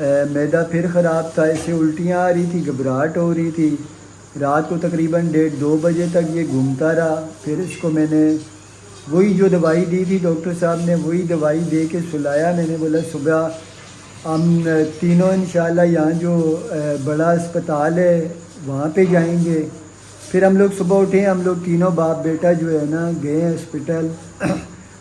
معدہ پھر خراب تھا، اس سے الٹیاں آ رہی تھی، گھبراہٹ ہو رہی تھی. رات کو تقریباً 1:30-2 بجے تک یہ گھومتا رہا. پھر اس کو میں نے وہی جو دوائی دی تھی ڈاکٹر صاحب نے، وہی دوائی دے کے سلایا. میں نے بولا صبح ہم تینوں انشاءاللہ یہاں جو بڑا اسپتال ہے وہاں پہ جائیں گے. پھر ہم لوگ صبح اٹھے، ہم لوگ تینوں باپ بیٹا جو ہے نا گئے ہیں ہاسپٹل.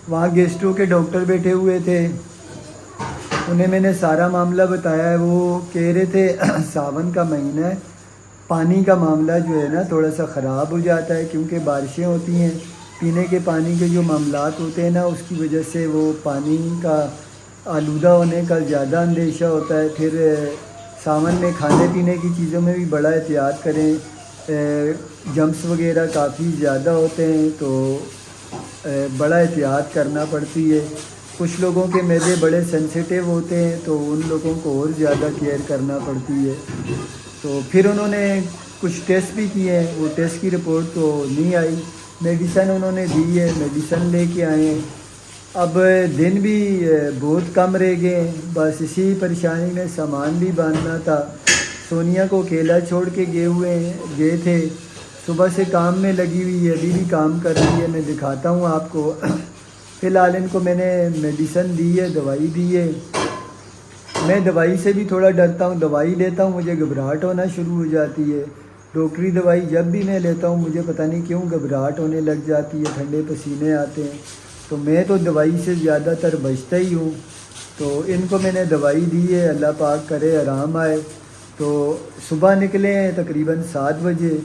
وہاں گیسٹرو کے ڈاکٹر بیٹھے ہوئے تھے، انہیں میں نے سارا معاملہ بتایا ہے. وہ کہہ رہے تھے ساون کا مہینہ ہے، پانی کا معاملہ جو ہے نا تھوڑا سا خراب ہو جاتا ہے، کیونکہ بارشیں ہوتی ہیں، پینے کے پانی کے جو معاملات ہوتے ہیں نا اس کی وجہ سے وہ پانی کا آلودہ ہونے کا زیادہ اندیشہ ہوتا ہے. پھر ساون میں کھانے پینے کی چیزوں میں بھی بڑا احتیاط کریں، جمس وغیرہ کافی زیادہ ہوتے ہیں تو بڑا احتیاط کرنا پڑتی ہے. کچھ لوگوں کے معدے بڑے سینسیٹیو ہوتے ہیں تو ان لوگوں کو اور زیادہ کیئر کرنا پڑتی ہے. تو پھر انہوں نے کچھ ٹیسٹ بھی کیے ہیں، وہ ٹیسٹ کی رپورٹ تو نہیں آئی. میڈیسن انہوں نے دی ہے، میڈیسن لے کے آئے ہیں. اب دن بھی بہت کم رہ گئے ہیں، بس اسی پریشانی میں سامان بھی باندھنا تھا. سونیا کو اکیلا چھوڑ کے گئے تھے، صبح سے کام میں لگی ہوئی ہے، ابھی بھی کام کر رہی ہے. میں دکھاتا ہوں آپ کو. فی الحال ان کو میں نے میڈیسن دی ہے، دوائی دی ہے. میں دوائی سے بھی تھوڑا ڈرتا ہوں، دوائی لیتا ہوں مجھے گھبراہٹ ہونا شروع ہو جاتی ہے. ڈاکٹری دوائی جب بھی میں لیتا ہوں مجھے پتہ نہیں کیوں گھبراہٹ ہونے لگ جاتی ہے، ٹھنڈے پسینے آتے ہیں. تو میں تو دوائی سے زیادہ تر بچتا ہی ہوں. تو ان کو میں نے دوائی دی ہے، اللہ پاک کرے آرام آئے. تو صبح نکلے ہیں تقریباً 7 بجے،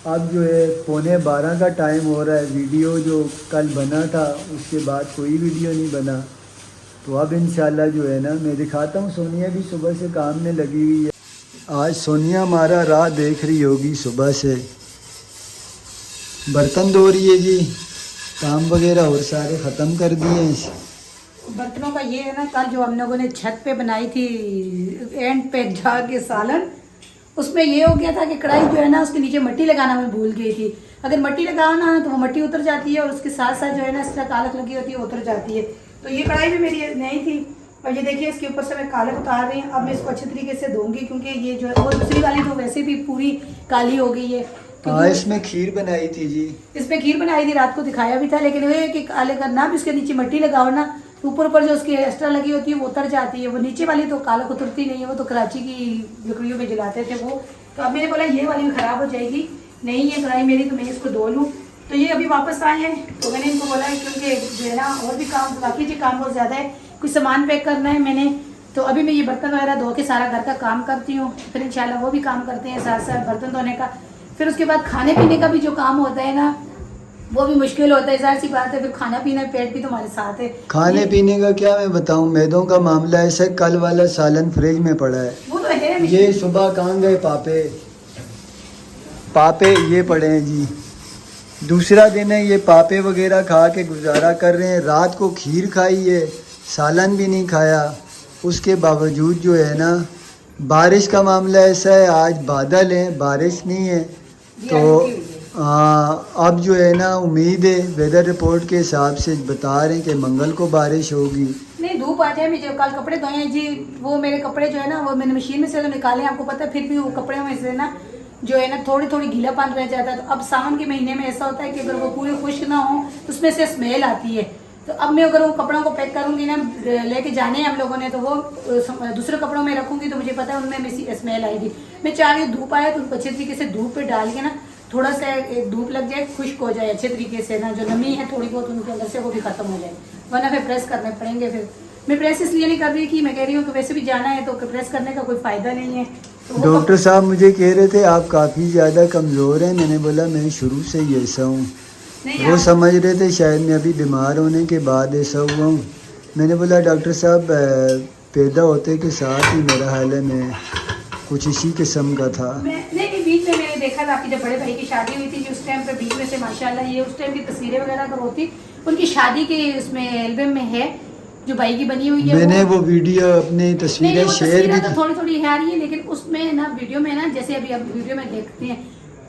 اب جو ہے 11:15 کا ٹائم ہو رہا ہے. ویڈیو جو کل بنا تھا اس کے بعد کوئی ویڈیو نہیں بنا. تو اب انشاءاللہ جو ہے نا میں دکھاتا ہوں. سونیا بھی صبح سے کام میں لگی ہوئی ہے. آج سونیا ہمارا راہ دیکھ رہی ہوگی، صبح سے برتن دھو رہی ہے جی. کام وغیرہ اور سارے ختم کر دیے ہیں. برتنوں کا یہ ہے نا، کل جو ہم لوگوں نے چھت پہ بنائی تھی اینڈ پہ جا کے سالن، اس میں یہ ہو گیا تھا کہ کڑھائی جو ہے نا اس کے نیچے مٹی لگانا میں بھول گئی تھی. اگر مٹی لگاؤ نا تو وہ مٹی اتر جاتی ہے، اور اس کے ساتھ ساتھ جو ہے نا اس طرح کالک لگی ہوتی ہے اتر جاتی ہے. تو یہ کڑھائی بھی میری نہیں تھی، اور یہ دیکھیے اس کے اوپر سے میں کالک اتار رہی ہوں. اب میں اس کو اچھے طریقے سے دھوں گی، کیونکہ یہ جو ہے وہ دوسری والی تو ویسے بھی پوری کالی ہو گئی ہے. اس میں کھیر بنائی تھی جی، اس میں کھیر بنائی تھی، رات کو دکھایا بھی تھا. لیکن وہ ہے کہ کالے کرنا بھی اس کے نیچے مٹی لگاؤ نا، اوپر جو اس کی ایکسٹرا لگی ہوتی ہے وہ اتر جاتی ہے. وہ نیچے والی تو کالک اترتی نہیں ہے، وہ تو کراچی کی لکڑیوں میں جلاتے تھے وہ. تو اب میں نے بولا یہ والی خراب ہو جائے گی، نہیں یہ کڑھائی میری تو میں اس کو دھو لوں. تو یہ ابھی واپس آئے ہیں تو میں نے ان کو بولا ہے کیونکہ جو ہے نا اور بھی کام باقی جی کام بہت زیادہ ہے، کچھ سامان پیک کرنا ہے میں نے. تو ابھی میں یہ برتن وغیرہ دھو کے سارا گھر کا کام کرتی ہوں، پھر انشاءاللہ وہ بھی کام کرتے ہیں ساتھ ساتھ برتن دھونے کا. پھر اس کے بعد کھانے پینے کا بھی جو کام ہوتا ہے نا وہ بھی مشکل ہوتا ہے، ظاہر سی بات ہے. پھر کھانا پینا پیٹ بھی تمہارے ساتھ ہے. کھانے پینے کا کیا میں بتاؤں، میدوں کا معاملہ ایسا ہے. کل والا سالن فریج میں پڑا ہے. وہ تو ہے. یہ صبح کہاں گئے پاپے یہ پڑے ہیں جی. دوسرا دن ہے یہ پاپے وغیرہ کھا کے گزارا کر رہے ہیں. رات کو کھیر کھائی ہے، سالن بھی نہیں کھایا. اس کے باوجود جو ہے نا بارش کا معاملہ ایسا ہے، آج بادل ہیں، بارش نہیں ہے. تو اب جو ہے نا امید ہے، ویدر رپورٹ کے حساب سے بتا رہے ہیں کہ منگل کو بارش ہوگی. نہیں دھوپ آ جائے. میں جو کل کپڑے دھوئے ہیں جی، وہ میرے کپڑے جو ہے نا وہ میں نے مشین میں سے تو نکالے ہیں، آپ کو پتہ ہے. پھر بھی وہ کپڑے میں سے نا جو ہے نا تھوڑی تھوڑی گیلا پن رہ جاتا ہے. تو اب ساون کے مہینے میں ایسا ہوتا ہے کہ اگر وہ پورے خشک نہ ہوں تو اس میں سے اسمیل آتی ہے. تو اب میں اگر وہ کپڑوں کو پیک کروں گی نا، لے کے جانے ہیں ہم لوگوں نے، تو وہ دوسرے کپڑوں میں رکھوں گی تو مجھے پتا ہے ان میں اسمیل آئے گی. میں چاہ رہی ہوں دھوپ آئے تو ان کو اچھے طریقے سے دھوپ پہ ڈال کے نا تھوڑا سا دھوپ لگ جائے، خشک ہو جائے اچھے طریقے سے نا، جو نمی ہے تھوڑی بہت ان کے اندر سے وہ بھی ختم ہو جائے. ورنہ پھر پریس کرنے پڑیں گے. پھر میں پریس اس لیے نہیں کر رہی کہ میں کہہ رہی ہوں کہ ویسے بھی جانا ہے تو پریس کرنے کا کوئی فائدہ نہیں ہے. ڈاکٹر صاحب مجھے کہہ رہے تھے آپ کافی زیادہ کمزور ہیں. میں نے بولا میں شروع سے ہی ایسا ہوں. وہ سمجھ رہے تھے شاید میں ابھی بیمار ہونے کے بعد ایسا ہوا ہوں. میں نے بولا ڈاکٹر صاحب پیدا ہوتے کے ساتھ ہی میرا حال ہے میں کچھ اسی قسم کا تھا. نہیں بیچ میں نے دیکھا تھا آپ کی جب بڑے بھائی کی شادی ہوئی تھی، اس ٹائم پہ بیچ میں سے ماشاءاللہ یہ اس ٹائم کی تصویریں وغیرہ اگر ہوتی ان کی شادی کے اس میں البم میں ہے جو بھائی کی بنی ہوئی ہے. میں نے وہ ویڈیو اپنی تصویریں شیئر بھی تھوڑی تھوڑی ہے رہی ہے، لیکن اس میں نا ویڈیو میں نا جیسے ابھی اب ویڈیو میں دیکھتے ہیں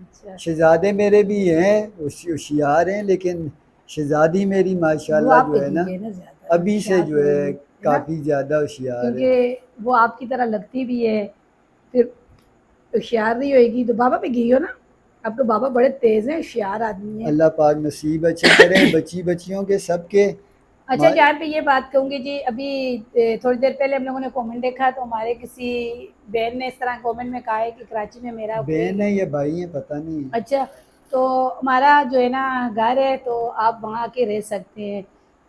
اچھا شہزادے میرے بھی ہیں, ہوشیار ہیں, لیکن شہزادی میری وہ ماشاءاللہ آپ جو پہ ہے نا دی ہے نا زیادہ ابھی سے ہوشیار جو تو ہے وہی ہے نا, کافی زیادہ ہوشیار ہے. کیونکہ وہ آپ کی طرح لگتی بھی ہے, پھر ہوشیار نہیں ہوئے گی تو بابا پہ گئی ہو نا. آپ کے بابا بڑے تیز ہیں, ہوشیار آدمی ہیں. اللہ پاک نصیب اچھے کریں بچی بچیوں کے سب کے. اچھا جہاں پہ یہ بات کہوں گی جی, ابھی تھوڑی دیر پہلے ہم لوگوں نے کومنٹ دیکھا تو ہمارے کسی بہن نے اس طرح کومنٹ میں کہا ہے کہ کراچی میں میرا کوئی, بہن ہے یا بھائی ہیں پتہ نہیں. اچھا تو ہمارا جو ہے نا گھر ہے تو آپ وہاں آ کے رہ سکتے ہیں.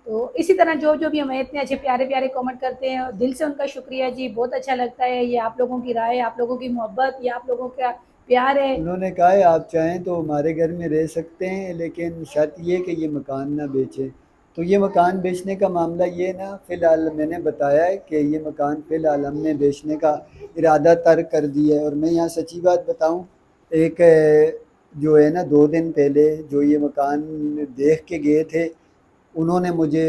تو اسی طرح جو بھی ہمیں اتنے اچھے پیارے پیارے کامنٹ کرتے ہیں, دل سے ان کا شکریہ جی, بہت اچھا لگتا ہے. یہ آپ لوگوں کی رائے, آپ لوگوں کی محبت, یہ آپ لوگوں کا پیار ہے. انہوں نے کہا ہے آپ چاہیں تو ہمارے گھر میں رہ سکتے ہیں, لیکن شرط یہ کہ یہ مکان نہ بیچیں. تو یہ مکان بیچنے کا معاملہ یہ نا فی الحال میں نے بتایا ہے کہ یہ مکان فی الحال ہم نے بیچنے کا ارادہ ترک کر دیا ہے. اور میں یہاں سچی بات بتاؤں, ایک جو ہے نا 2 دن پہلے جو یہ مکان دیکھ کے گئے تھے, انہوں نے مجھے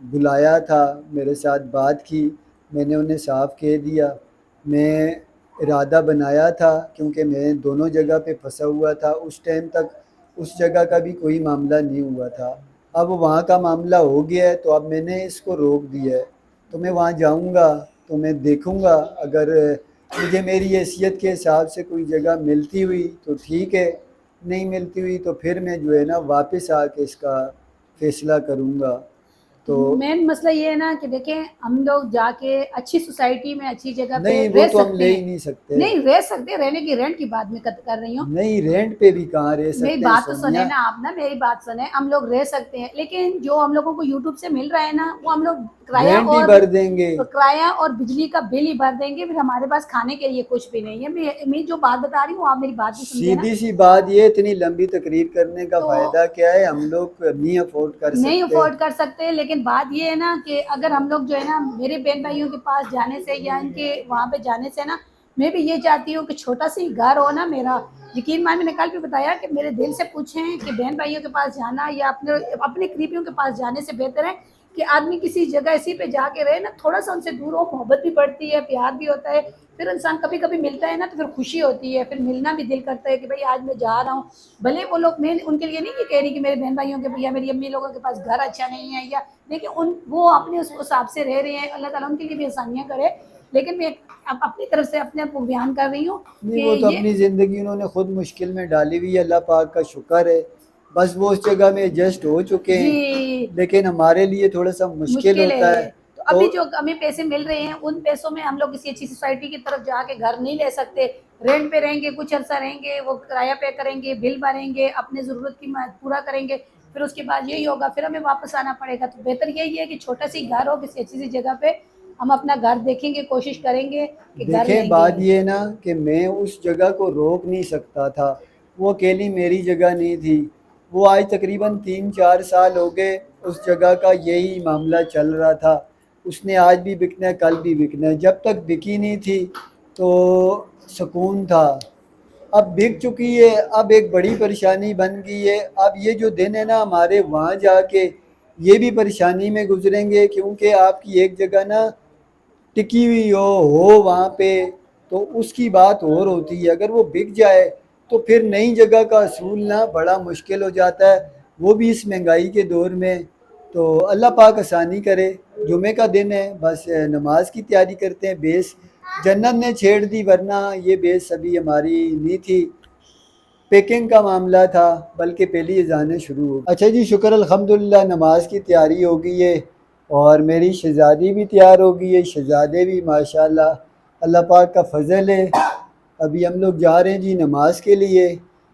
بلایا تھا, میرے ساتھ بات کی, میں نے انہیں صاف کہہ دیا میں ارادہ بنایا تھا, کیونکہ میں دونوں جگہ پہ پھنسا ہوا تھا. اس ٹائم تک اس جگہ کا بھی کوئی معاملہ نہیں ہوا تھا. اب وہاں کا معاملہ ہو گیا ہے تو اب میں نے اس کو روک دیا ہے. تو میں وہاں جاؤں گا تو میں دیکھوں گا, اگر مجھے میری حیثیت کے حساب سے کوئی جگہ ملتی ہوئی تو ٹھیک ہے, نہیں ملتی ہوئی تو پھر میں جو ہے نا واپس آ کے اس کا فیصلہ کروں گا. تو مین مسئلہ یہ ہے نا کہ دیکھیں ہم لوگ جا کے اچھی سوسائٹی میں اچھی جگہ پہ نہیں وہ رہ تو ہم سکتے لے ہیں. ہی نہیں سکتے. نہیں رہ سکتے, رہنے کی رینٹ کی بات میں کر رہی ہوں. نہیں رینٹ پہ بھی کہاں رہ میری سکتے ہیں بات تو سنیں سونیا. نا آپ نا, میری بات سنیں. ہم لوگ رہ سکتے ہیں, لیکن جو ہم لوگوں کو یوٹیوب سے مل رہا ہے نا وہ ہم لوگ کرایہ رینٹ ہی بھر دیں گے. اور بجلی کا بل ہی بھر دیں گے. پھر ہمارے پاس کھانے کے لیے کچھ بھی نہیں ہے. میں جو بات بتا رہی ہوں آپ میری بات بھی سنیے نا. سیدھی سی بات یہ, اتنی لمبی تقریر کرنے کا تو فائدہ کیا ہے, ہم لوگ نہیں افورڈ کر نہیں سکتے. افورڈ کر سکتے, لیکن بات یہ ہے نا کہ اگر ہم لوگ جو ہے نا میرے بہن بھائیوں کے پاس جانے سے یا ان کے وہاں پہ جانے سے نا, میں بھی یہ چاہتی ہوں کہ چھوٹا سی گھر ہو نا میرا. یقین مان, میں نے کل بھی بتایا کہ میرے دل سے پوچھیں کہ بہن بھائیوں کے پاس جانا یا اپنے قریبیوں کے پاس جانے سے بہتر ہے کہ آدمی کسی جگہ ایسی پہ جا کے رہے نا, تھوڑا سا ان سے دور ہو, محبت بھی بڑھتی ہے, پیار بھی ہوتا ہے. پھر انسان کبھی کبھی ملتا ہے نا تو پھر خوشی ہوتی ہے, پھر ملنا بھی دل کرتا ہے کہ بھائی آج میں جا رہا ہوں. بھلے وہ لوگ, میں ان کے لیے نہیں یہ کہہ رہی کہ میرے بہن بھائیوں کے یا میری امی لوگوں کے پاس گھر اچھا نہیں ہے, یا دیکھیں وہ اپنے اس حساب سے رہ رہے ہیں, اللہ تعالیٰ ان کے لیے بھی آسانیاں کرے. لیکن میں اپنی طرف سے اپنے آپ کو بیان کر رہی ہوں نہیں کہ وہ تو یہ اپنی زندگی انہوں نے خود مشکل میں ڈالی ہوئی ہے, اللہ پاک کا شکر ہے. بس وہ اس جگہ میں ایڈجسٹ ہو چکے ہیں, جی لیکن ہمارے لیے تھوڑا سا مشکل ہوتا ہے. تو ابھی جو ہمیں پیسے مل رہے ہیں ان پیسوں میں ہم لوگ کسی اچھی سوسائٹی کی طرف جا کے گھر نہیں لے سکتے. رینٹ پہ رہیں گے, کچھ عرصہ رہیں گے, وہ کرایہ پے کریں گے, بل بھریں گے, اپنے ضرورت کی پورا کریں گے, پھر اس کے بعد یہی ہوگا, پھر ہمیں واپس آنا پڑے گا. تو بہتر یہی ہے کہ چھوٹا سی گھر ہو کسی اچھی سی جگہ پہ, ہم اپنا گھر دیکھیں گے, کوشش کریں گے کہ گھر دیکھیں لیں گے. بات یہ نا کہ میں اس جگہ کو روک نہیں سکتا تھا, وہ اکیلی میری جگہ نہیں تھی. وہ آج تقریباً 3-4 سال ہو گئے اس جگہ کا یہی معاملہ چل رہا تھا. اس نے آج بھی بکنا ہے, کل بھی بکنا ہے. جب تک بکی نہیں تھی تو سکون تھا. اب بک چکی ہے, اب ایک بڑی پریشانی بن گئی ہے. اب یہ جو دن ہے نا ہمارے وہاں جا کے یہ بھی پریشانی میں گزریں گے, کیونکہ آپ کی ایک جگہ نا ٹکی ہوئی ہو وہاں پہ تو اس کی بات اور ہوتی ہے. اگر وہ بک جائے تو پھر نئی جگہ کا اصولنا بڑا مشکل ہو جاتا ہے, وہ بھی اس مہنگائی کے دور میں. تو اللہ پاک آسانی کرے. جمعے کا دن ہے, بس نماز کی تیاری کرتے ہیں. بیس جنت نے چھیڑ دی, ورنہ یہ بیس ابھی ہماری نہیں تھی. پیکنگ کا معاملہ تھا, بلکہ پہلی اذانیں شروع ہو. اچھا جی, شکر الحمدللہ, نماز کی تیاری ہو گئی ہے اور میری شہزادی بھی تیار ہو گئی ہے, شہزادے بھی ماشاءاللہ اللہ پاک کا فضل ہے. ابھی ہم لوگ جا رہے ہیں جی نماز کے لیے,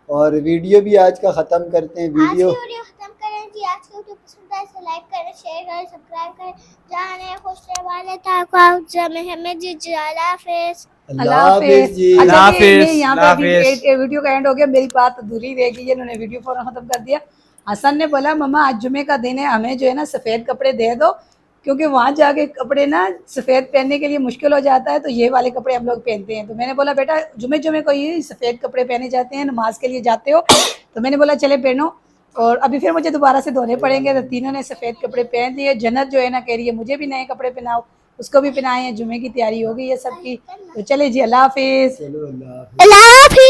اور ویڈیو بھی آج کا ختم کرتے ہیں. آج کی ویڈیو ویڈیو ختم کریں جی. آج کی ویڈیو پسند آئے تو لائک کریں, شیئر کریں, سبسکرائب کریں. جانے خوش والے تھا جی, اللہ حافظ. اللہ حافظ. جی. اچھا جی, میں یہاں پہ ابھی ویڈیو کا اینڈ ہو گیا, میری بات ادھوری رہ گئی ہے, انہوں نے ویڈیو فوراً ختم کر دیا. حسن نے بولا مما آج جمعے کا دن ہے, ہمیں جو ہے نا سفید کپڑے دے دو, کیونکہ وہاں جا کے کپڑے نا سفید پہننے کے لیے مشکل ہو جاتا ہے, تو یہ والے کپڑے ہم لوگ پہنتے ہیں. تو میں نے بولا بیٹا جمعے کو یہ سفید کپڑے پہنے جاتے ہیں, نماز کے لیے جاتے ہو, تو میں نے بولا چلے پہنو. اور ابھی پھر مجھے دوبارہ سے دھونے پڑیں گے, تو تینوں نے سفید کپڑے پہن لیے. جنت جو ہے نا کہہ رہی ہے مجھے بھی نئے کپڑے پہناؤ. اس کو بھی پہنائے ہیں. جمعے کی تیاری ہو گئی ہے سب کی. تو چلے جی اللہ حافظ. چلو اللہ حافظ. اللہ حافظ.